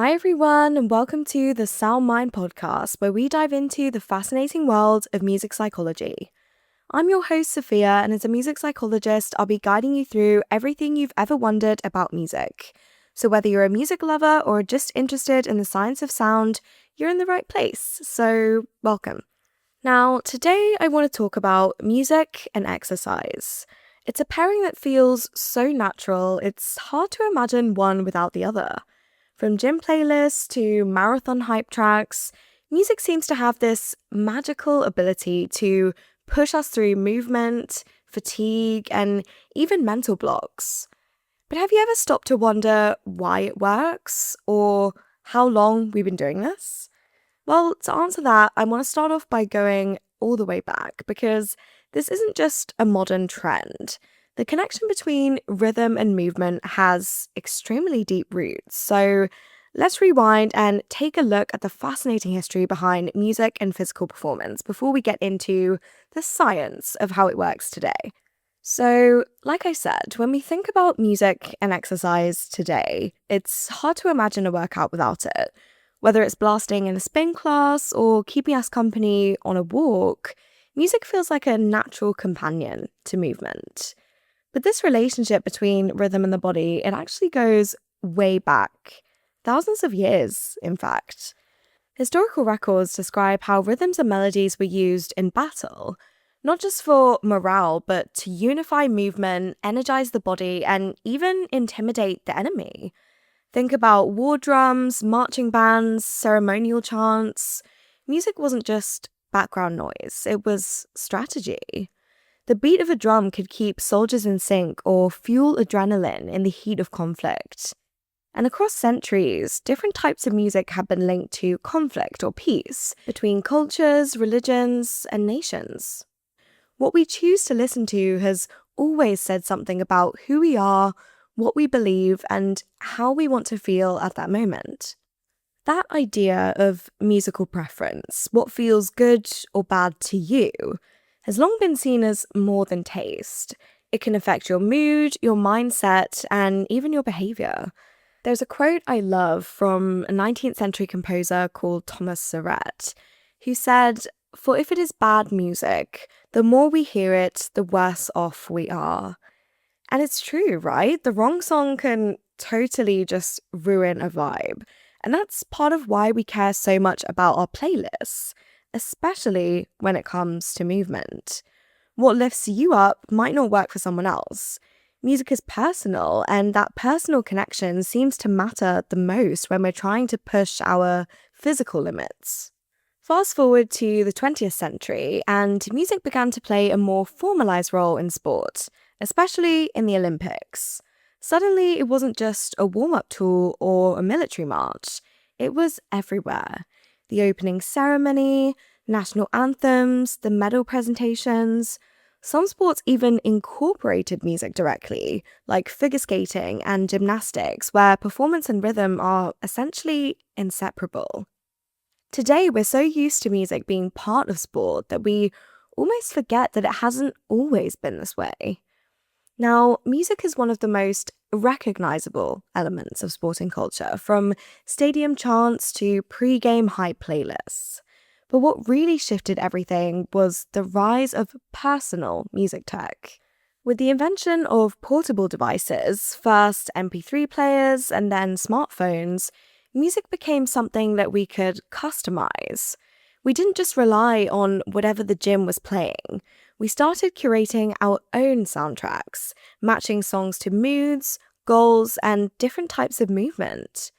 Hi, everyone, and welcome to the Sound Mind podcast, where we dive into the fascinating world of music psychology. I'm your host, Sophia, and as a music psychologist, I'll be guiding you through everything you've ever wondered about music. So, whether you're a music lover or just interested in the science of sound, you're in the right place. So, welcome. Now, today I want to talk about music and exercise. It's a pairing that feels so natural, it's hard to imagine one without the other. From gym playlists to marathon hype tracks, music seems to have this magical ability to push us through movement, fatigue, and even mental blocks. But have you ever stopped to wonder why it works or how long we've been doing this? Well, to answer that, I want to start off by going all the way back because this isn't just a modern trend. The connection between rhythm and movement has extremely deep roots. So let's rewind and take a look at the fascinating history behind music and physical performance before we get into the science of how it works today. So, like I said, when we think about music and exercise today, it's hard to imagine a workout without it. Whether it's blasting in a spin class or keeping us company on a walk, music feels like a natural companion to movement. But this relationship between rhythm and the body, it actually goes way back, thousands of years, in fact. Historical records describe how rhythms and melodies were used in battle, not just for morale, but to unify movement, energize the body, and even intimidate the enemy. Think about war drums, marching bands, ceremonial chants. Music wasn't just background noise, it was strategy. The beat of a drum could keep soldiers in sync or fuel adrenaline in the heat of conflict. And across centuries, different types of music have been linked to conflict or peace between cultures, religions, and nations. What we choose to listen to has always said something about who we are, what we believe, and how we want to feel at that moment. That idea of musical preference, what feels good or bad to you, has long been seen as more than taste. It can affect your mood, your mindset, and even your behavior. There's a quote I love from a 19th century composer called Thomas Surret, who said, "For if it is bad music, the more we hear it, the worse off we are." And it's true, right? The wrong song can totally just ruin a vibe. And that's part of why we care so much about our playlists, especially when it comes to movement. What lifts you up might not work for someone else. Music is personal, and that personal connection seems to matter the most when we're trying to push our physical limits. Fast forward to the 20th century, and music began to play a more formalized role in sport, especially in the Olympics. Suddenly, it wasn't just a warm-up tool or a military march. It was everywhere. The opening ceremony, national anthems, the medal presentations. Some sports even incorporated music directly, like figure skating and gymnastics, where performance and rhythm are essentially inseparable. Today, we're so used to music being part of sport that we almost forget that it hasn't always been this way. Now, music is one of the most recognizable elements of sporting culture, from stadium chants to pre-game hype playlists. But what really shifted everything was the rise of personal music tech. With the invention of portable devices, first MP3 players and then smartphones, music became something that we could customize. We didn't just rely on whatever the gym was playing. We started curating our own soundtracks, matching songs to moods, goals, and different types of movement.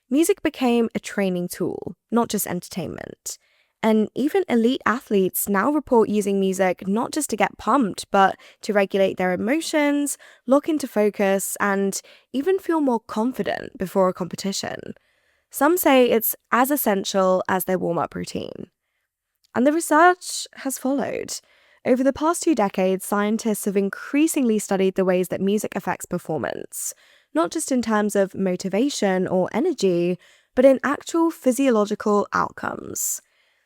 Music became a training tool, not just entertainment. And even elite athletes now report using music not just to get pumped, but to regulate their emotions, lock into focus, and even feel more confident before a competition. Some say it's as essential as their warm-up routine. And the research has followed. Over the past 2 decades, scientists have increasingly studied the ways that music affects performance, not just in terms of motivation or energy, but in actual physiological outcomes.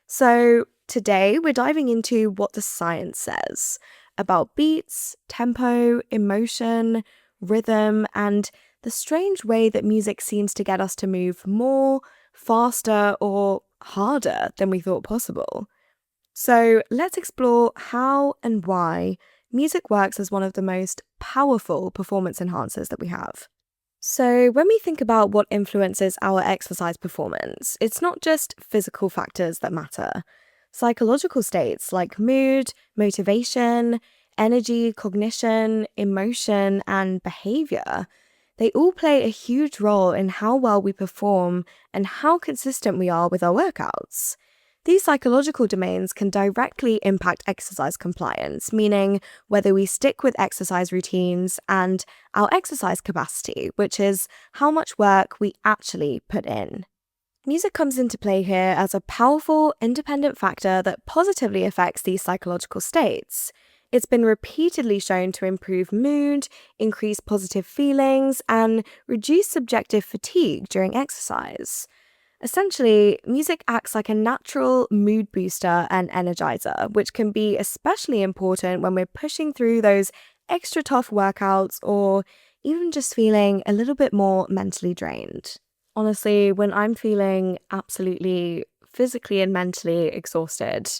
So today, we're diving into what the science says about beats, tempo, emotion, rhythm, and the strange way that music seems to get us to move more, faster, or harder than we thought possible. So let's explore how and why music works as one of the most powerful performance enhancers that we have. So, when we think about what influences our exercise performance, it's not just physical factors that matter. Psychological states like mood, motivation, energy, cognition, emotion, and behavior, they all play a huge role in how well we perform and how consistent we are with our workouts. These psychological domains can directly impact exercise compliance, meaning whether we stick with exercise routines, and our exercise capacity, which is how much work we actually put in. Music comes into play here as a powerful, independent factor that positively affects these psychological states. It's been repeatedly shown to improve mood, increase positive feelings, and reduce subjective fatigue during exercise. Essentially, music acts like a natural mood booster and energizer, which can be especially important when we're pushing through those extra tough workouts or even just feeling a little bit more mentally drained. Honestly, when I'm feeling absolutely physically and mentally exhausted,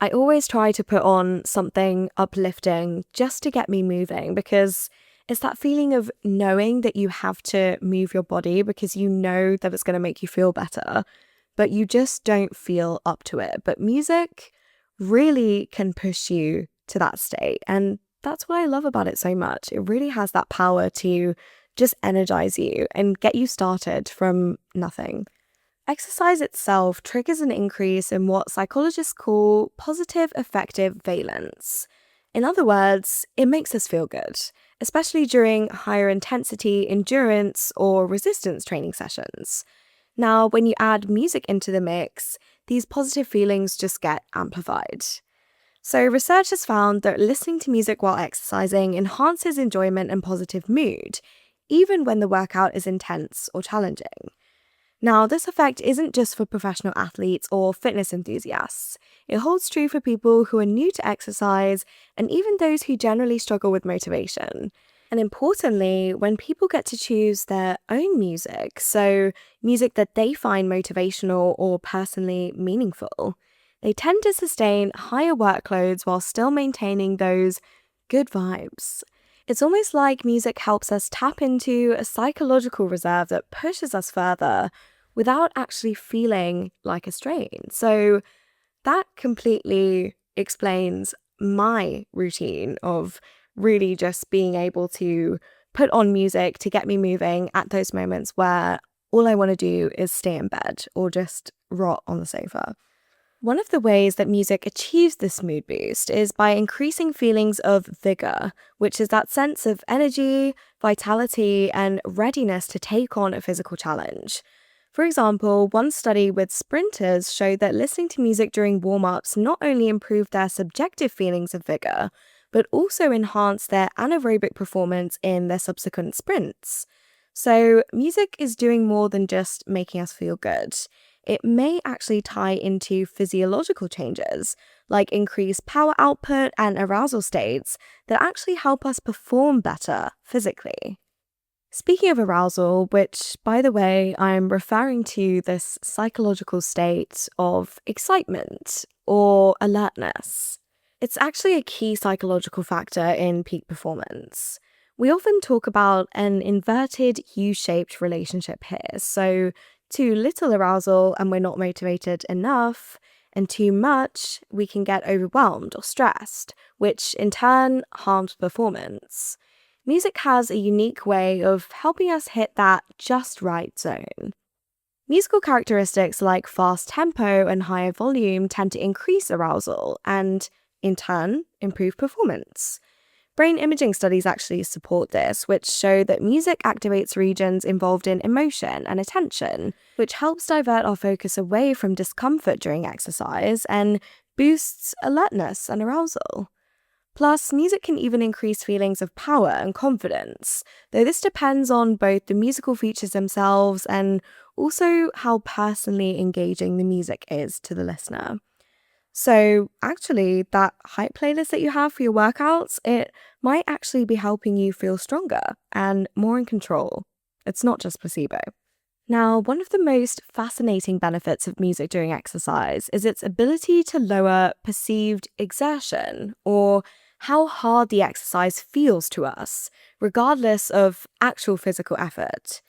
I always try to put on something uplifting just to get me moving, because it's that feeling of knowing that you have to move your body because you know that it's going to make you feel better, but you just don't feel up to it. But music really can push you to that state. And that's what I love about it so much. It really has that power to just energize you and get you started from nothing. Exercise itself triggers an increase in what psychologists call positive affective valence. In other words, it makes us feel good, especially during higher intensity endurance or resistance training sessions. Now, when you add music into the mix, these positive feelings just get amplified. So, research has found that listening to music while exercising enhances enjoyment and positive mood, even when the workout is intense or challenging. Now, this effect isn't just for professional athletes or fitness enthusiasts. It holds true for people who are new to exercise and even those who generally struggle with motivation. And importantly, when people get to choose their own music, so music that they find motivational or personally meaningful, they tend to sustain higher workloads while still maintaining those good vibes. It's almost like music helps us tap into a psychological reserve that pushes us further without actually feeling like a strain. So that completely explains my routine of really just being able to put on music to get me moving at those moments where all I want to do is stay in bed or just rot on the sofa. One of the ways that music achieves this mood boost is by increasing feelings of vigor, which is that sense of energy, vitality, and readiness to take on a physical challenge. For example, one study with sprinters showed that listening to music during warm-ups not only improved their subjective feelings of vigor, but also enhanced their anaerobic performance in their subsequent sprints. So, music is doing more than just making us feel good. It may actually tie into physiological changes, like increased power output and arousal states that actually help us perform better physically. Speaking of arousal, which, by the way, I'm referring to this psychological state of excitement or alertness. It's actually a key psychological factor in peak performance. We often talk about an inverted U-shaped relationship here. So, too little arousal and we're not motivated enough, and too much, we can get overwhelmed or stressed, which in turn harms performance. Music has a unique way of helping us hit that just right zone. Musical characteristics like fast tempo and higher volume tend to increase arousal and, in turn, improve performance. Brain imaging studies actually support this, which show that music activates regions involved in emotion and attention, which helps divert our focus away from discomfort during exercise and boosts alertness and arousal. Plus, music can even increase feelings of power and confidence, though this depends on both the musical features themselves and also how personally engaging the music is to the listener. So, actually, that hype playlist that you have for your workouts, it might actually be helping you feel stronger and more in control. It's not just placebo. Now, one of the most fascinating benefits of music during exercise is its ability to lower perceived exertion, or how hard the exercise feels to us, regardless of actual physical effort.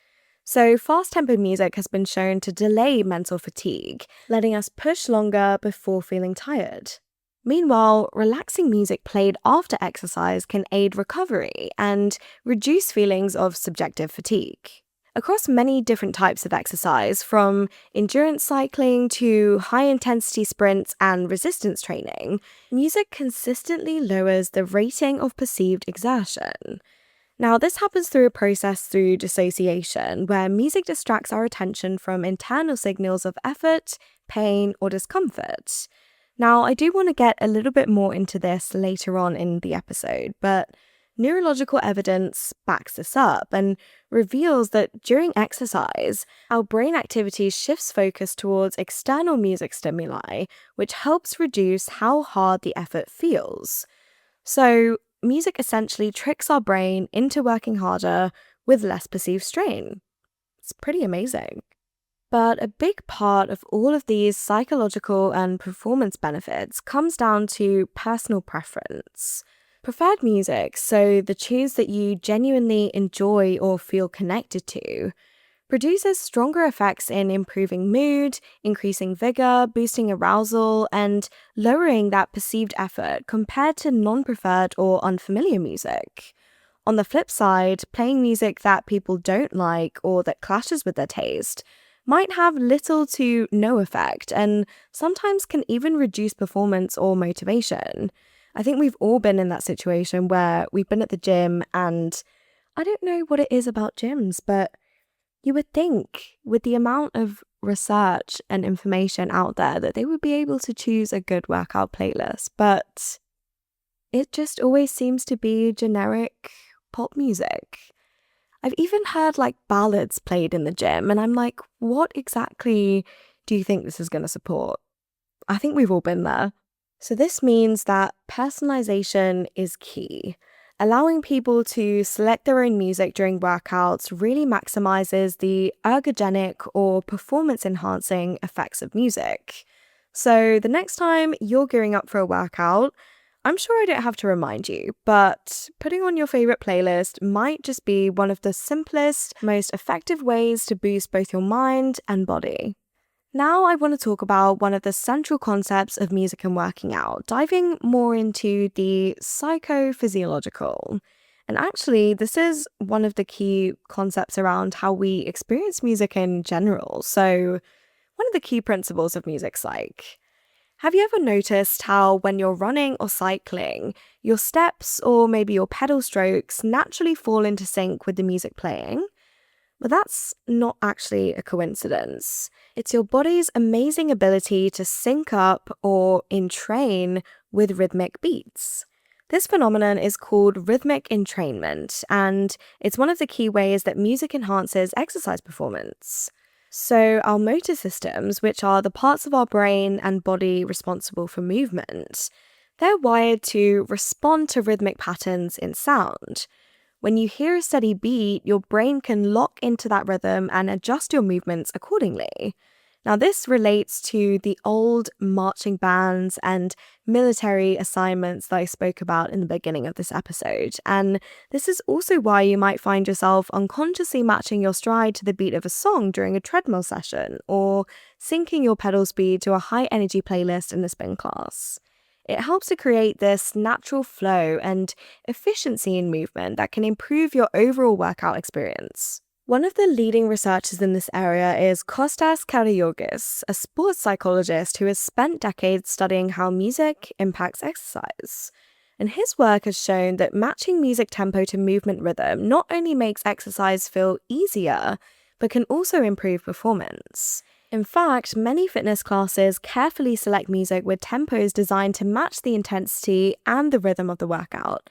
So, fast tempo music has been shown to delay mental fatigue, letting us push longer before feeling tired. Meanwhile, relaxing music played after exercise can aid recovery and reduce feelings of subjective fatigue. Across many different types of exercise, from endurance cycling to high intensity sprints and resistance training, music consistently lowers the rating of perceived exertion. Now, this happens through a process through dissociation, where music distracts our attention from internal signals of effort, pain, or discomfort. Now, I do want to get a little bit more into this later on in the episode, but neurological evidence backs this up and reveals that during exercise, our brain activity shifts focus towards external music stimuli, which helps reduce how hard the effort feels. So, music essentially tricks our brain into working harder with less perceived strain. It's pretty amazing. But a big part of all of these psychological and performance benefits comes down to personal preference. Preferred music, so the tunes that you genuinely enjoy or feel connected to, produces stronger effects in improving mood, increasing vigor, boosting arousal, and lowering that perceived effort compared to non-preferred or unfamiliar music. On the flip side, playing music that people don't like or that clashes with their taste might have little to no effect and sometimes can even reduce performance or motivation. I think we've all been in that situation where we've been at the gym, and I don't know what it is about gyms, but you would think with the amount of research and information out there that they would be able to choose a good workout playlist, but it just always seems to be generic pop music. I've even heard like ballads played in the gym, and I'm like, what exactly do you think this is going to support? I think we've all been there. So this means that personalization is key. Allowing people to select their own music during workouts really maximizes the ergogenic or performance-enhancing effects of music. So the next time you're gearing up for a workout, I'm sure I don't have to remind you, but putting on your favorite playlist might just be one of the simplest, most effective ways to boost both your mind and body. Now I want to talk about one of the central concepts of music and working out, diving more into the psychophysiological. And actually, this is one of the key concepts around how we experience music in general. So, one of the key principles of music psych. Have you ever noticed how when you're running or cycling, your steps or maybe your pedal strokes naturally fall into sync with the music playing? But that's not actually a coincidence. It's your body's amazing ability to sync up or entrain with rhythmic beats. This phenomenon is called rhythmic entrainment, and it's one of the key ways that music enhances exercise performance. So, our motor systems, which are the parts of our brain and body responsible for movement, they're wired to respond to rhythmic patterns in sound. When you hear a steady beat, your brain can lock into that rhythm and adjust your movements accordingly. Now, this relates to the old marching bands and military assignments that I spoke about in the beginning of this episode. And this is also why you might find yourself unconsciously matching your stride to the beat of a song during a treadmill session, or syncing your pedal speed to a high-energy playlist in a spin class. It helps to create this natural flow and efficiency in movement that can improve your overall workout experience. One of the leading researchers in this area is Kostas Karagiorgis, a sports psychologist who has spent decades studying how music impacts exercise. And his work has shown that matching music tempo to movement rhythm not only makes exercise feel easier, but can also improve performance. In fact, many fitness classes carefully select music with tempos designed to match the intensity and the rhythm of the workout.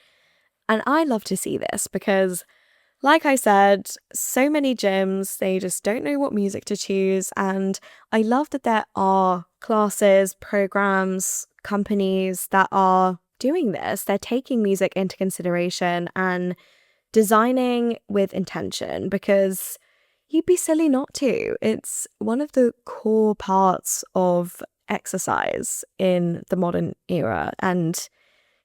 And I love to see this because, like I said, so many gyms, they just don't know what music to choose. And I love that there are classes, programs, companies that are doing this. They're taking music into consideration and designing with intention, because you'd be silly not to. It's one of the core parts of exercise in the modern era. And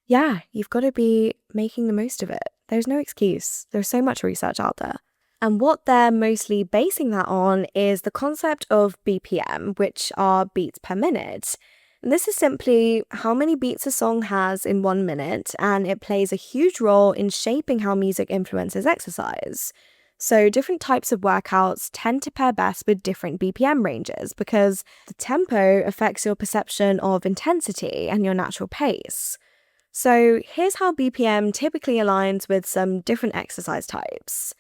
yeah, you've got to be making the most of it. There's no excuse. There's so much research out there. And what they're mostly basing that on is the concept of BPM, which are beats per minute. And this is simply how many beats a song has in 1 minute, and it plays a huge role in shaping how music influences exercise. So different types of workouts tend to pair best with different BPM ranges because the tempo affects your perception of intensity and your natural pace. So here's how BPM typically aligns with some different exercise types.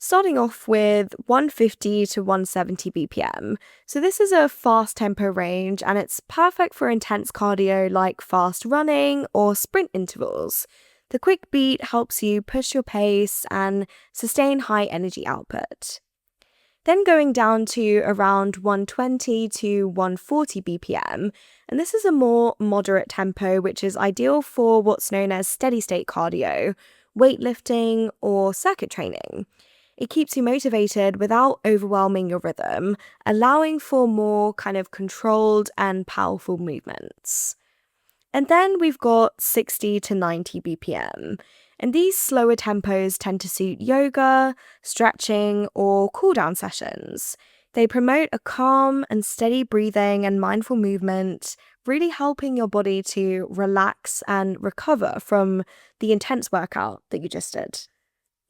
Starting off with 150 to 170 BPM. So this is a fast tempo range, and it's perfect for intense cardio like fast running or sprint intervals. The quick beat helps you push your pace and sustain high energy output. Then going down to around 120 to 140 BPM, and this is a more moderate tempo which is ideal for what's known as steady state cardio, weightlifting, or circuit training. It keeps you motivated without overwhelming your rhythm, allowing for more kind of controlled and powerful movements. And then we've got 60 to 90 BPM. And these slower tempos tend to suit yoga, stretching, or cool down sessions. They promote a calm and steady breathing and mindful movement, really helping your body to relax and recover from the intense workout that you just did.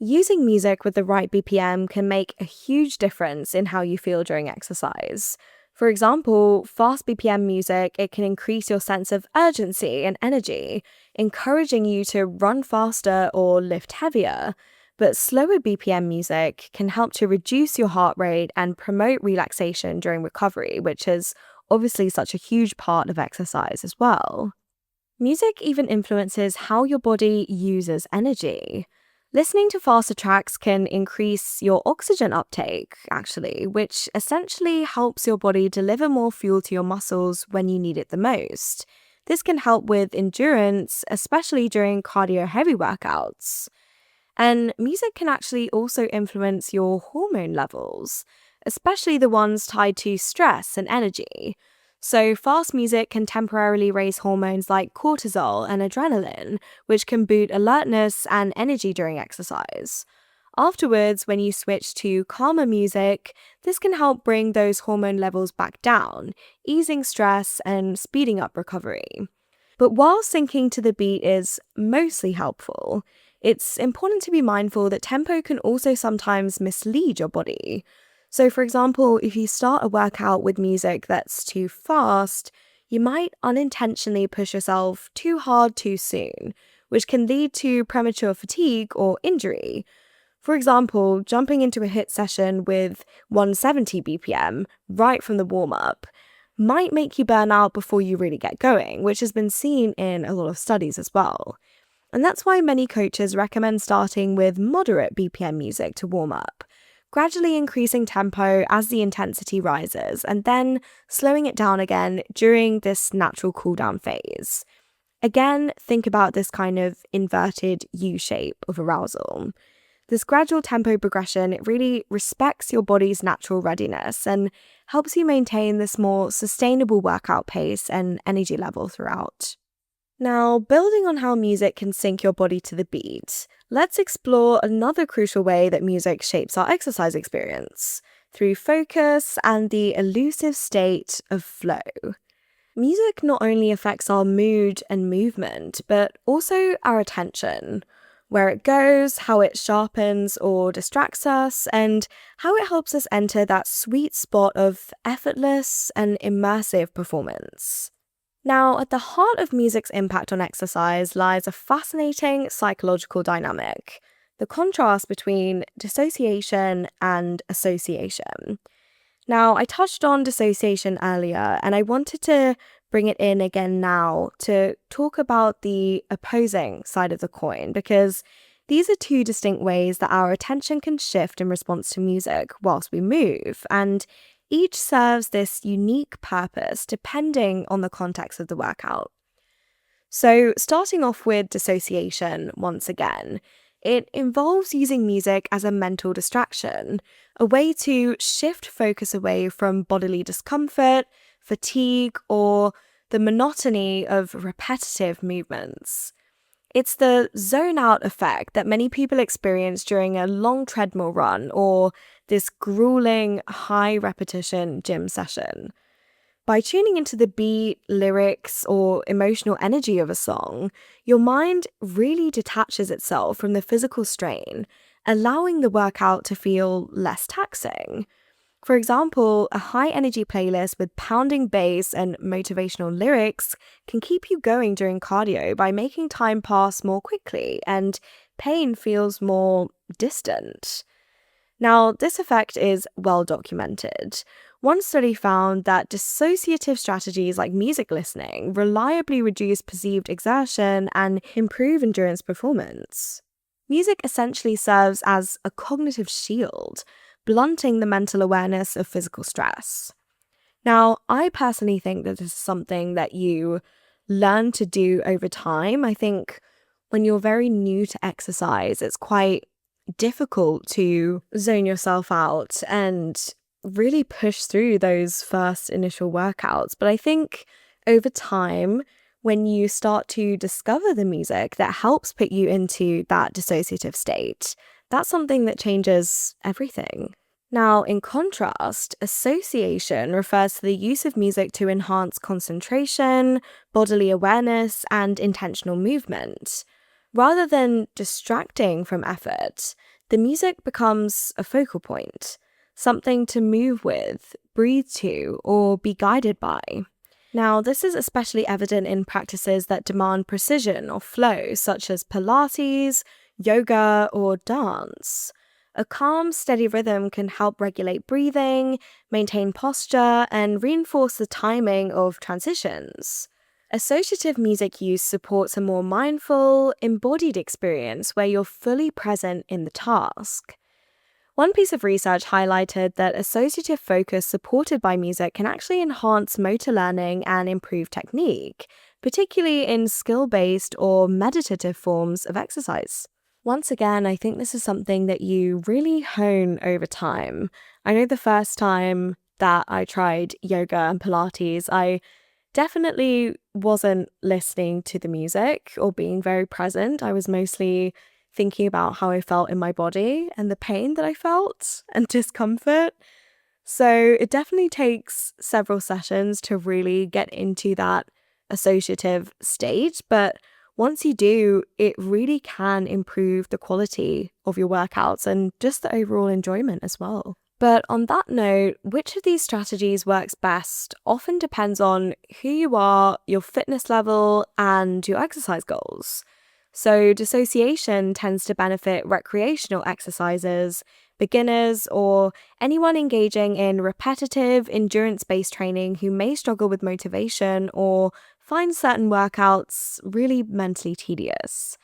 Using music with the right BPM can make a huge difference in how you feel during exercise. For example, fast BPM music, it can increase your sense of urgency and energy, encouraging you to run faster or lift heavier. But slower BPM music can help to reduce your heart rate and promote relaxation during recovery, which is obviously such a huge part of exercise as well. Music even influences how your body uses energy. Listening to faster tracks can increase your oxygen uptake, actually, which essentially helps your body deliver more fuel to your muscles when you need it the most. This can help with endurance, especially during cardio-heavy workouts. And music can actually also influence your hormone levels, especially the ones tied to stress and energy. So fast music can temporarily raise hormones like cortisol and adrenaline, which can boost alertness and energy during exercise. Afterwards, when you switch to calmer music, this can help bring those hormone levels back down, easing stress and speeding up recovery. But while syncing to the beat is mostly helpful, it's important to be mindful that tempo can also sometimes mislead your body. So for example, if you start a workout with music that's too fast, you might unintentionally push yourself too hard too soon, which can lead to premature fatigue or injury. For example, jumping into a HIIT session with 170 BPM right from the warm-up might make you burn out before you really get going, which has been seen in a lot of studies as well. And that's why many coaches recommend starting with moderate BPM music to warm up, gradually increasing tempo as the intensity rises, and then slowing it down again during this natural cooldown phase. Again, think about this kind of inverted U shape of arousal. This gradual tempo progression, it really respects your body's natural readiness and helps you maintain this more sustainable workout pace and energy level throughout. Now, building on how music can sync your body to the beat, let's explore another crucial way that music shapes our exercise experience, through focus and the elusive state of flow. Music not only affects our mood and movement, but also our attention, where it goes, how it sharpens or distracts us, and how it helps us enter that sweet spot of effortless and immersive performance. Now, at the heart of music's impact on exercise lies a fascinating psychological dynamic, the contrast between dissociation and association. Now, I touched on dissociation earlier, and I wanted to bring it in again now to talk about the opposing side of the coin, because these are two distinct ways that our attention can shift in response to music whilst we move, and each serves this unique purpose depending on the context of the workout. So starting off with dissociation once again, It involves using music as a mental distraction, a way to shift focus away from bodily discomfort, fatigue, or the monotony of repetitive movements. It's the zone out effect that many people experience during a long treadmill run or this grueling high repetition gym session. By tuning into the beat, lyrics, or emotional energy of a song, your mind really detaches itself from the physical strain, allowing the workout to feel less taxing. For example, a high-energy playlist with pounding bass and motivational lyrics can keep you going during cardio by making time pass more quickly and pain feels more distant. Now, this effect is well documented. One study found that dissociative strategies like music listening reliably reduce perceived exertion and improve endurance performance. Music essentially serves as a cognitive shield, blunting the mental awareness of physical stress. Now, I personally think that this is something that you learn to do over time. I think when you're very new to exercise, it's quite difficult to zone yourself out and really push through those first initial workouts. But I think over time, when you start to discover the music that helps put you into that dissociative state, that's something that changes everything. Now, in contrast, association refers to the use of music to enhance concentration, bodily awareness, and intentional movement. Rather than distracting from effort, the music becomes a focal point, something to move with, breathe to, or be guided by. Now, this is especially evident in practices that demand precision or flow, such as Pilates, yoga, or dance. A calm, steady rhythm can help regulate breathing, maintain posture, and reinforce the timing of transitions. Associative music use supports a more mindful, embodied experience where you're fully present in the task. One piece of research highlighted that associative focus supported by music can actually enhance motor learning and improve technique, particularly in skill-based or meditative forms of exercise. Once again, I think this is something that you really hone over time. I know the first time that I tried yoga and Pilates, I definitely wasn't listening to the music or being very present. I was mostly thinking about how I felt in my body and the pain that I felt and discomfort. So it definitely takes several sessions to really get into that associative state. But once you do, it really can improve the quality of your workouts and just the overall enjoyment as well. But on that note, which of these strategies works best often depends on who you are, your fitness level, and your exercise goals. So dissociation tends to benefit recreational exercises, beginners, or anyone engaging in repetitive, endurance-based training who may struggle with motivation or find certain workouts really mentally tedious.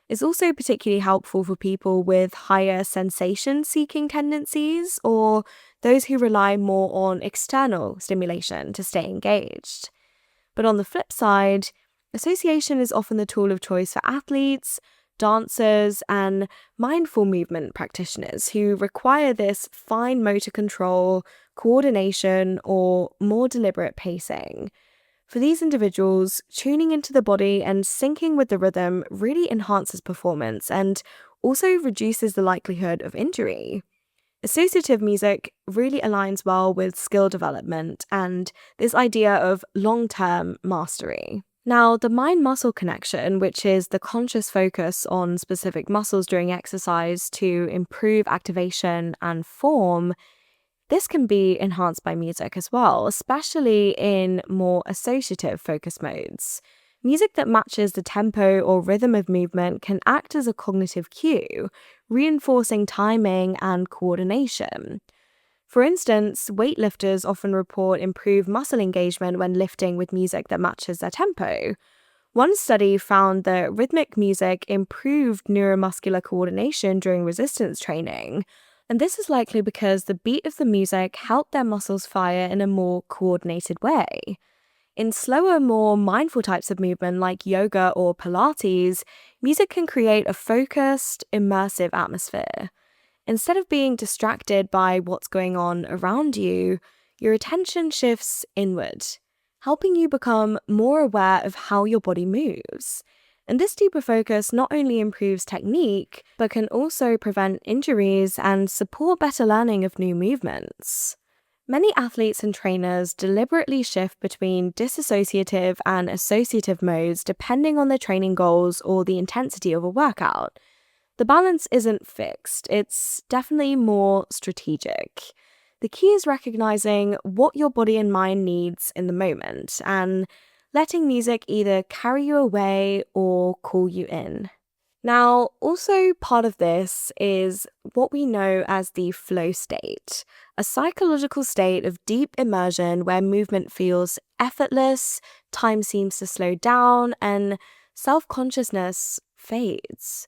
It's also particularly helpful for people with higher sensation-seeking tendencies or those who rely more on external stimulation to stay engaged. But on the flip side, association is often the tool of choice for athletes, dancers, and mindful movement practitioners who require this fine motor control, coordination, or more deliberate pacing. For these individuals, tuning into the body and syncing with the rhythm really enhances performance and also reduces the likelihood of injury. Associative music really aligns well with skill development and this idea of long-term mastery. Now, the mind-muscle connection, which is the conscious focus on specific muscles during exercise to improve activation and form, this can be enhanced by music as well, especially in more associative focus modes. Music that matches the tempo or rhythm of movement can act as a cognitive cue, reinforcing timing and coordination. For instance, weightlifters often report improved muscle engagement when lifting with music that matches their tempo. One study found that rhythmic music improved neuromuscular coordination during resistance training, and this is likely because the beat of the music helped their muscles fire in a more coordinated way. In slower, more mindful types of movement like yoga or Pilates, music can create a focused, immersive atmosphere. Instead of being distracted by what's going on around you, your attention shifts inward, helping you become more aware of how your body moves. And this deeper focus not only improves technique, but can also prevent injuries and support better learning of new movements. Many athletes and trainers deliberately shift between dissociative and associative modes depending on their training goals or the intensity of a workout. The balance isn't fixed, it's definitely more strategic. The key is recognizing what your body and mind needs in the moment and letting music either carry you away or call you in. Now, also part of this is what we know as the flow state, a psychological state of deep immersion where movement feels effortless, time seems to slow down, and self-consciousness fades.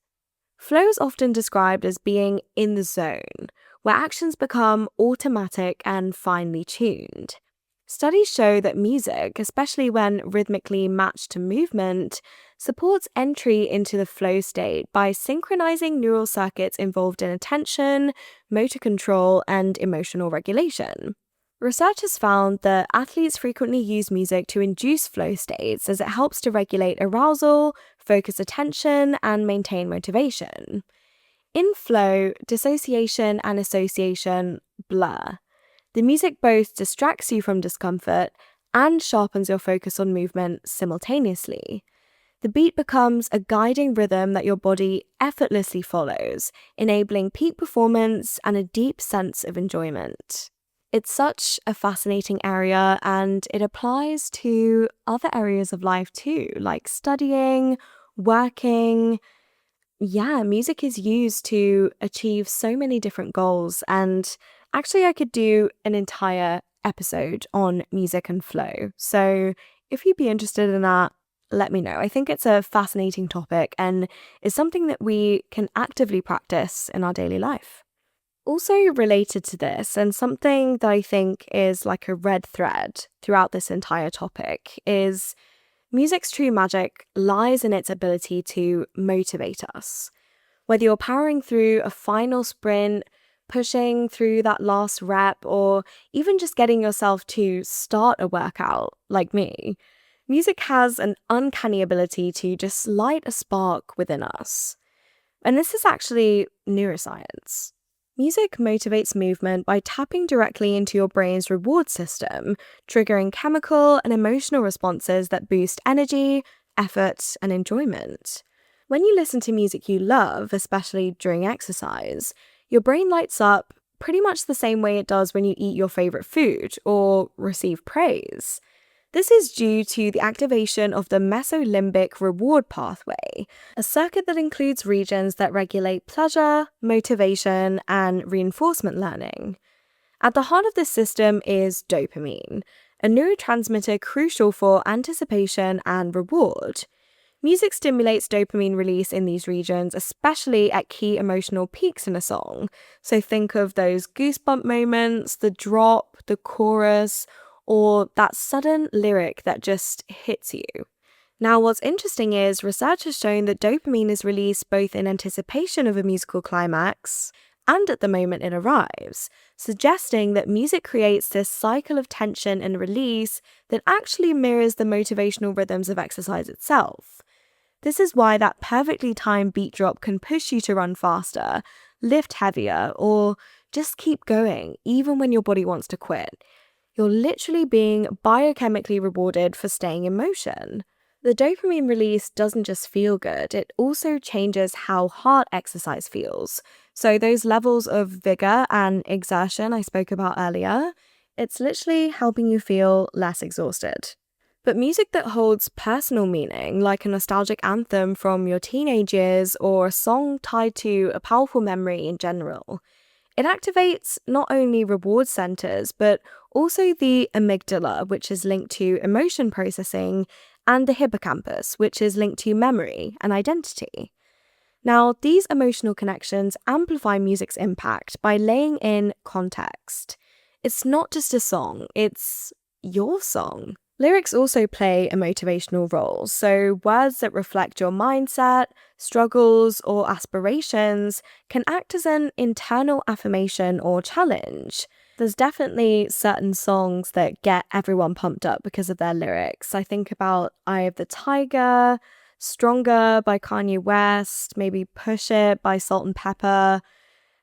Flow is often described as being in the zone, where actions become automatic and finely tuned. Studies show that music, especially when rhythmically matched to movement, supports entry into the flow state by synchronizing neural circuits involved in attention, motor control, and emotional regulation. Researchers found that athletes frequently use music to induce flow states as it helps to regulate arousal, focus attention, and maintain motivation. In flow, dissociation and association blur. The music both distracts you from discomfort and sharpens your focus on movement simultaneously. The beat becomes a guiding rhythm that your body effortlessly follows, enabling peak performance and a deep sense of enjoyment. It's such a fascinating area, and it applies to other areas of life too, like studying, working. Yeah, music is used to achieve so many different goals, and actually I could do an entire episode on music and flow. So if you'd be interested in that, let me know. I think it's a fascinating topic and is something that we can actively practice in our daily life. Also related to this, and something that I think is like a red thread throughout this entire topic, is music's true magic lies in its ability to motivate us. Whether you're powering through a final sprint, pushing through that last rep, or even just getting yourself to start a workout like me, music has an uncanny ability to just light a spark within us. And this is actually neuroscience. Music motivates movement by tapping directly into your brain's reward system, triggering chemical and emotional responses that boost energy, effort, and enjoyment. When you listen to music you love, especially during exercise, your brain lights up pretty much the same way it does when you eat your favorite food or receive praise. This is due to the activation of the mesolimbic reward pathway, a circuit that includes regions that regulate pleasure, motivation, and reinforcement learning. At the heart of this system is dopamine, a neurotransmitter crucial for anticipation and reward. Music stimulates dopamine release in these regions, especially at key emotional peaks in a song. So think of those goosebump moments, the drop, the chorus, or that sudden lyric that just hits you. Now, what's interesting is research has shown that dopamine is released both in anticipation of a musical climax and at the moment it arrives, suggesting that music creates this cycle of tension and release that actually mirrors the motivational rhythms of exercise itself. This is why that perfectly timed beat drop can push you to run faster, lift heavier, or just keep going, even when your body wants to quit. You're literally being biochemically rewarded for staying in motion. The dopamine release doesn't just feel good, it also changes how hard exercise feels. So those levels of vigor and exertion I spoke about earlier, it's literally helping you feel less exhausted. But music that holds personal meaning, like a nostalgic anthem from your teenage years or a song tied to a powerful memory in general, it activates not only reward centers, but also the amygdala, which is linked to emotion processing, and the hippocampus, which is linked to memory and identity. Now, these emotional connections amplify music's impact by laying in context. It's not just a song, it's your song. Lyrics also play a motivational role, so words that reflect your mindset, struggles, or aspirations can act as an internal affirmation or challenge. There's definitely certain songs that get everyone pumped up because of their lyrics. I think about Eye of the Tiger, Stronger by Kanye West, maybe Push It by Salt and Pepper.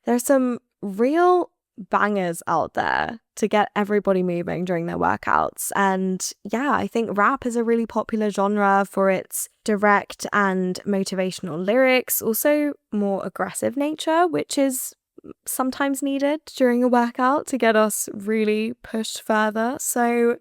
There's some real bangers out there to get everybody moving during their workouts. And yeah, I think rap is a really popular genre for its direct and motivational lyrics, also more aggressive nature, which is sometimes needed during a workout to get us really pushed further. So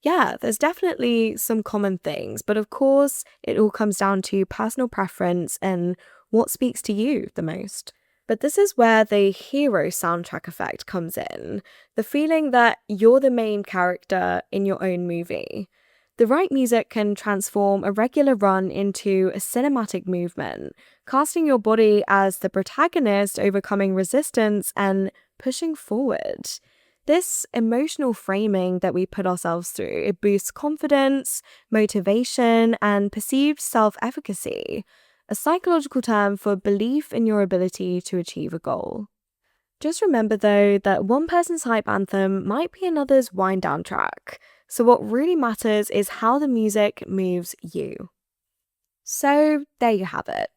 yeah, there's definitely some common things, but of course, it all comes down to personal preference and what speaks to you the most. But this is where the hero soundtrack effect comes in, the feeling that you're the main character in your own movie. The right music can transform a regular run into a cinematic movement, casting your body as the protagonist overcoming resistance and pushing forward. This emotional framing that we put ourselves through, it boosts confidence, motivation, and perceived self-efficacy, a psychological term for belief in your ability to achieve a goal. Just remember though that one person's hype anthem might be another's wind down track, so what really matters is how the music moves you. So there you have it.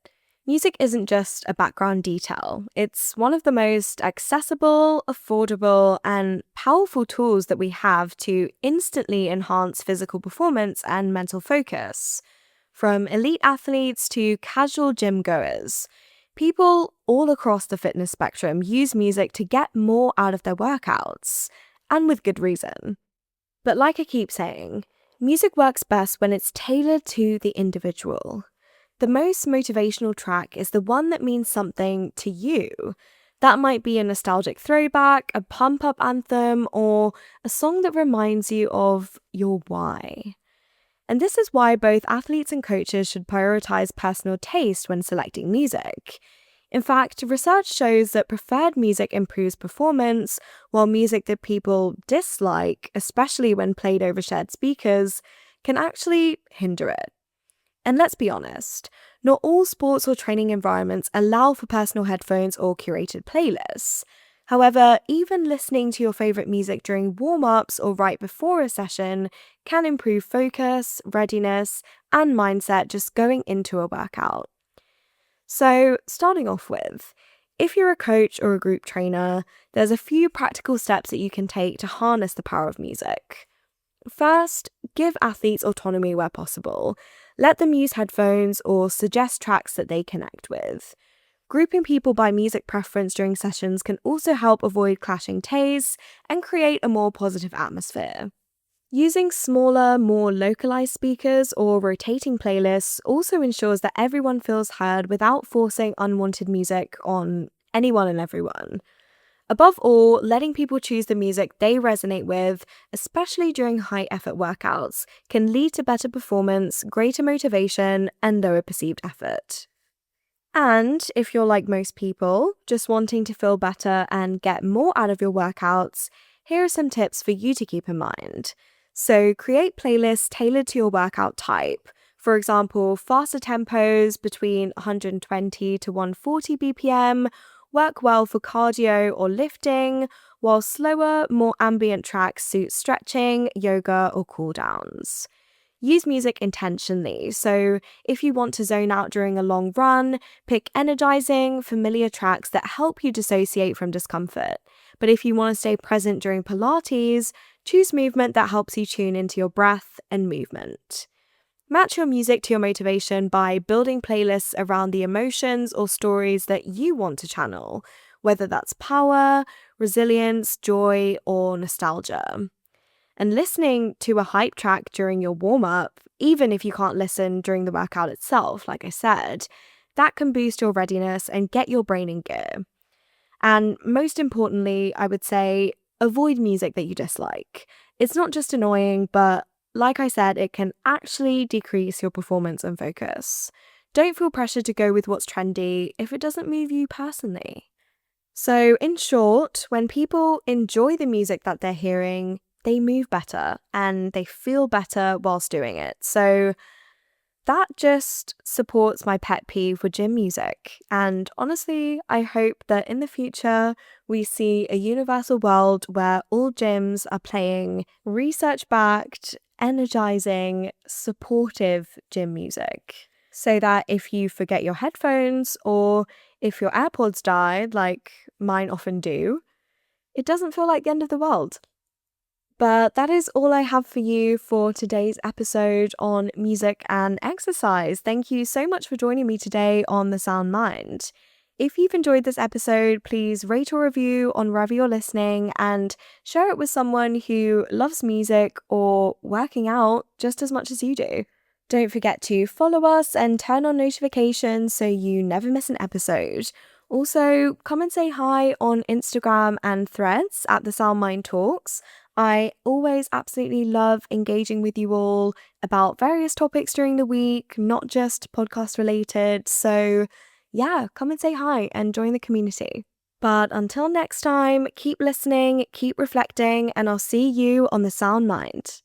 Music isn't just a background detail, it's one of the most accessible, affordable, and powerful tools that we have to instantly enhance physical performance and mental focus. From elite athletes to casual gym goers, people all across the fitness spectrum use music to get more out of their workouts, and with good reason. But like I keep saying, music works best when it's tailored to the individual. The most motivational track is the one that means something to you. That might be a nostalgic throwback, a pump-up anthem, or a song that reminds you of your why. And this is why both athletes and coaches should prioritize personal taste when selecting music. In fact, research shows that preferred music improves performance, while music that people dislike, especially when played over shared speakers, can actually hinder it. And let's be honest, not all sports or training environments allow for personal headphones or curated playlists. However, even listening to your favorite music during warm-ups or right before a session can improve focus, readiness, and mindset just going into a workout. So, starting off with, if you're a coach or a group trainer, there's a few practical steps that you can take to harness the power of music. First, give athletes autonomy where possible. Let them use headphones or suggest tracks that they connect with. Grouping people by music preference during sessions can also help avoid clashing tastes and create a more positive atmosphere. Using smaller, more localized speakers or rotating playlists also ensures that everyone feels heard without forcing unwanted music on anyone and everyone. Above all, letting people choose the music they resonate with, especially during high-effort workouts, can lead to better performance, greater motivation, and lower perceived effort. And if you're like most people, just wanting to feel better and get more out of your workouts, here are some tips for you to keep in mind. So create playlists tailored to your workout type. For example, faster tempos between 120 to 140 BPM work well for cardio or lifting, while slower, more ambient tracks suit stretching, yoga, or cool downs. Use music intentionally, so if you want to zone out during a long run, pick energizing, familiar tracks that help you dissociate from discomfort. But if you want to stay present during Pilates, choose movement that helps you tune into your breath and movement. Match your music to your motivation by building playlists around the emotions or stories that you want to channel, whether that's power, resilience, joy, or nostalgia. And listening to a hype track during your warm-up, even if you can't listen during the workout itself, like I said, that can boost your readiness and get your brain in gear. And most importantly, I would say, avoid music that you dislike. It's not just annoying, but like I said, it can actually decrease your performance and focus. Don't feel pressured to go with what's trendy if it doesn't move you personally. So, in short, when people enjoy the music that they're hearing, they move better and they feel better whilst doing it. So that just supports my pet peeve with gym music. And honestly, I hope that in the future we see a universal world where all gyms are playing research-backed, energizing, supportive gym music. So that if you forget your headphones or if your AirPods died, like mine often do, it doesn't feel like the end of the world. But that is all I have for you for today's episode on music and exercise. Thank you so much for joining me today on The Sound Mind. If you've enjoyed this episode, please rate or review on wherever you're listening and share it with someone who loves music or working out just as much as you do. Don't forget to follow us and turn on notifications so you never miss an episode. Also, come and say hi on Instagram and Threads at The Sound Mind Talks. I always absolutely love engaging with you all about various topics during the week, not just podcast related. So yeah, come and say hi and join the community. But until next time, keep listening, keep reflecting, and I'll see you on The Sound Mind.